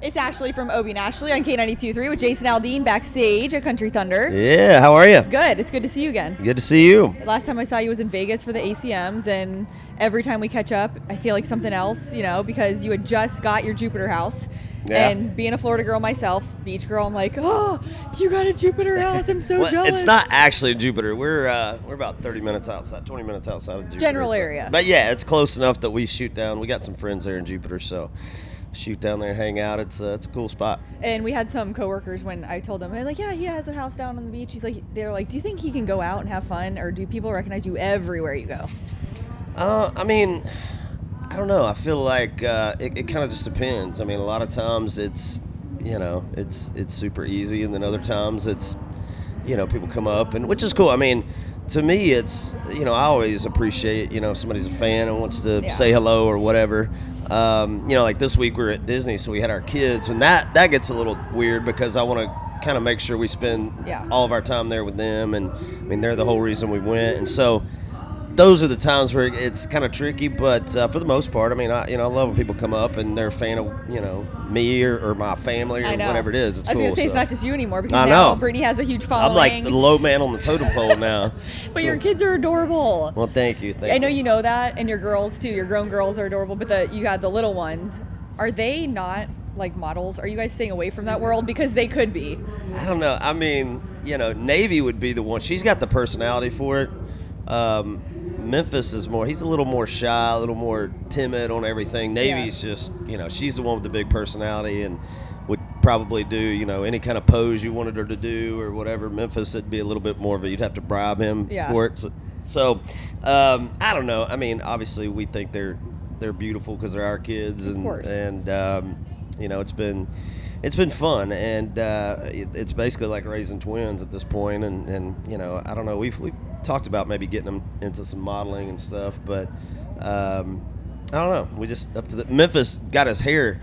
It's Ashley from Obie and Ashley on K92.3 with Jason Aldean backstage at Country Thunder. Yeah, how are you? Good. It's good to see you again. Good to see you. Last time I saw you was in Vegas for the ACMs, and every time we catch up, I feel like something else, because you had just got your Jupiter house. Yeah. And being a Florida girl myself, beach girl, I'm like, oh, you got a Jupiter house. I'm so jealous. It's not actually Jupiter. We're about 30 minutes outside, 20 minutes outside of Jupiter. General area. But yeah, it's close enough that we shoot down. We got some friends there in Jupiter, so shoot down there and hang out. It's a cool spot. And we had some coworkers when I told them, they're like, yeah, he has a house down on the beach. They're like, do you think he can go out and have fun, or do people recognize you everywhere you go? I don't know. I feel like it kind of just depends. A lot of times it's super easy, and then other times it's people come up, and which is cool. To me, it's I always appreciate if somebody's a fan and wants to say hello or whatever. Like this week we were at Disney, so we had our kids, and that gets a little weird because I want to kind of make sure we spend all of our time there with them, and they're the whole reason we went, and so those are the times where it's kind of tricky. But for the most part, I love when people come up and they're a fan of me or my family or whatever it is. It's cool. I was gonna say it's not just you anymore, because now Brittany has a huge following. I'm like the low man on the totem pole now. But your kids are adorable. Well, thank you. I know you know that, and your girls too. Your grown girls are adorable, but you got the little ones. Are they not like models? Are you guys staying away from that world, because they could be? I don't know. Navy would be the one. She's got the personality for it. Memphis is he's a little more shy, a little more timid on everything. Navy's just, she's the one with the big personality and would probably do, any kind of pose you wanted her to do or whatever. Memphis, it'd be a little bit more of you'd have to bribe him for it. So I don't know. Obviously we think they're beautiful because they're our kids. Of course. And it's been fun, and it's basically like raising twins at this point. And I don't know. We've talked about maybe getting them into some modeling and stuff, but I don't know. We just up to the Memphis got his hair.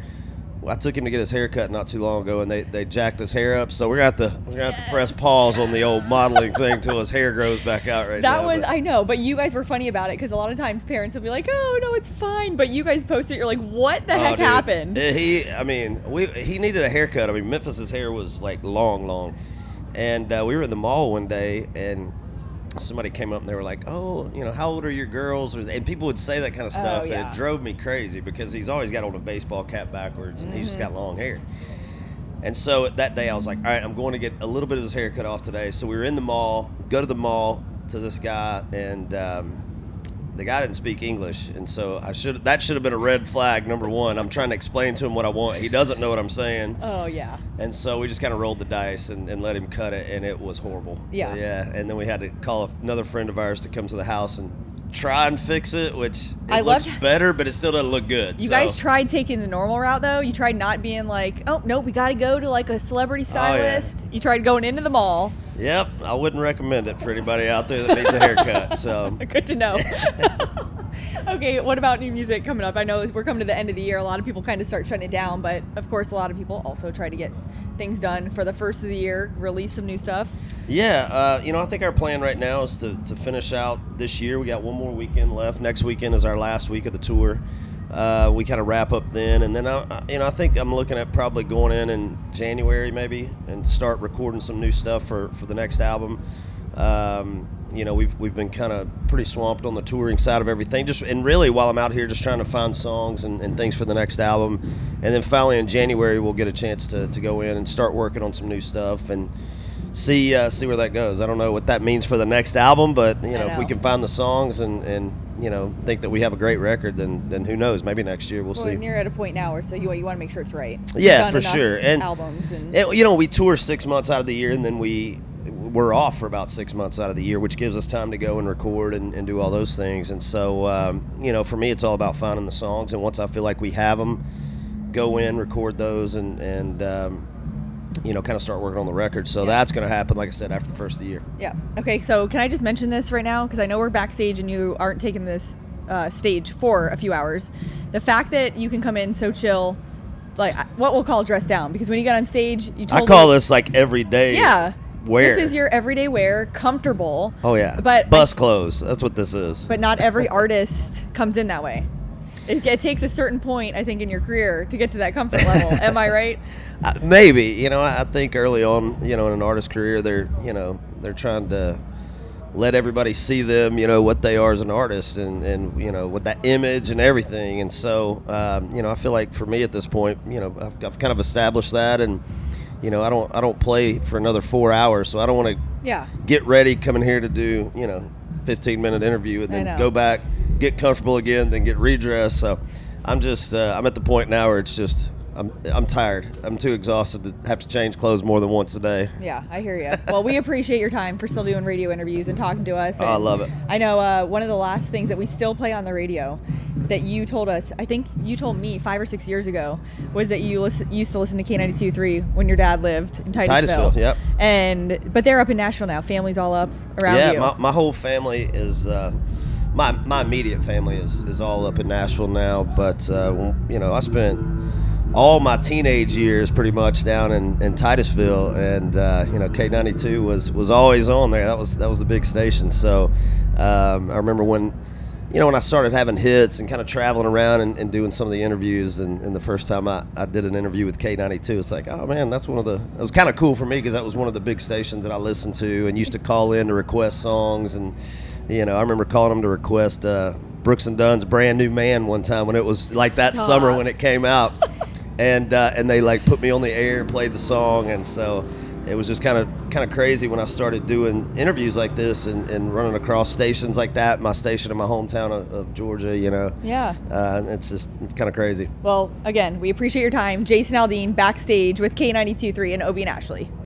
I took him to get his hair cut not too long ago, and they jacked his hair up. So we're gonna have to press pause on the old modeling thing till his hair grows back out now. I know, but you guys were funny about it, because a lot of times parents will be like, "Oh no, it's fine," but you guys post it, you're like, "What the heck happened?" He needed a haircut. Memphis's hair was like long, and we were in the mall one day, and somebody came up and they were like, "Oh, how old are your girls?" And people would say that kind of stuff, and it drove me crazy because he's always got on a baseball cap backwards, and he's just got long hair. And so that day I was like, all right, I'm going to get a little bit of his hair cut off today. So we were in the mall, go to the mall to this guy, and the guy didn't speak English, and so that should have been a red flag, number one. I'm trying to explain to him what I want. He doesn't know what I'm saying. Oh, yeah. And so we just kind of rolled the dice and let him cut it, and it was horrible. Yeah. So, and then we had to call another friend of ours to come to the house and try and fix it, which looks better, but it still doesn't look good. You guys tried taking the normal route, though? You tried not being like, oh, no, we got to go to like a celebrity stylist. Oh, yeah. You tried going into the mall. Yep. I wouldn't recommend it for anybody out there that needs a haircut. So good to know. Okay, what about new music coming up? I know we're coming to the end of the year. A lot of people kind of start shutting it down, but of course a lot of people also try to get things done for the first of the year, release some new stuff. Yeah, I think our plan right now is to finish out this year. We got one more weekend left. Next weekend is our last week of the tour. We kind of wrap up then, and then I think I'm looking at probably going in January maybe and start recording some new stuff for the next album. We've been kind of pretty swamped on the touring side of everything. And really while I'm out here just trying to find songs and things for the next album, and then finally in January we'll get a chance to go in and start working on some new stuff and see where that goes. I don't know what that means for the next album, but if we can find the songs and think that we have a great record, then who knows? Maybe next year we'll see. And you're at a point now where you want to make sure it's right. Yeah, for sure. And albums and we tour 6 months out of the year, and then we're off for about 6 months out of the year, which gives us time to go and record and do all those things. And so for me it's all about finding the songs, and once I feel like we have them, go in, record those, and kind of start working on the record. So that's going to happen, like I said, after the first of the year. Yeah. Okay, so can I just mention this right now? Because I know we're backstage and you aren't taking this stage for a few hours. The fact that you can come in so chill, like what we'll call dress down, because when you get on stage, you told I call this like everyday wear. This is your everyday wear, comfortable. Oh, yeah. But bus clothes. That's what this is. But not every artist comes in that way. it takes a certain point, I think, in your career to get to that comfort level. Am I right? Maybe. You know, I think early on, you know, in an artist's career, they're trying to let everybody see them, you know, what they are as an artist, and you know, with that image and everything. And so, you know, I feel like for me at this point, you know, I've kind of established that, and you know, I don't play for another 4 hours, so I don't want to get ready coming here to do, you know, 15-minute interview and then go back, get comfortable again, then get redressed. So I'm just I'm at the point now where it's just I'm tired. I'm too exhausted to have to change clothes more than once a day. Yeah, I hear you. Well, we appreciate your time for still doing radio interviews and talking to us. Oh, I love it. I know one of the last things that we still play on the radio that you told us, I think you told me 5 or 6 years ago, was that you used to listen to K92.3 when your dad lived in Titusville. Yep. But they're up in Nashville now. Family's all up around you. Yeah, my whole family is my immediate family is all up in Nashville now. But you know, I spent all my teenage years pretty much down in Titusville, and you know, K92 was always on there. That was the big station. So I remember when I started having hits and kind of traveling around and doing some of the interviews, and the first time I did an interview with K92, it's like, oh man, it was kind of cool for me because that was one of the big stations that I listened to and used to call in to request songs. And you know, I remember calling them to request Brooks and Dunn's Brand New Man one time when it was like that summer when it came out. And they like put me on the air, played the song, and so it was just kind of crazy when I started doing interviews like this and running across stations like that. My station in my hometown of Georgia, you know. Yeah. It's kind of crazy. Well, again, we appreciate your time. Jason Aldean, Backstage with K92.3 and Obie and Ashley.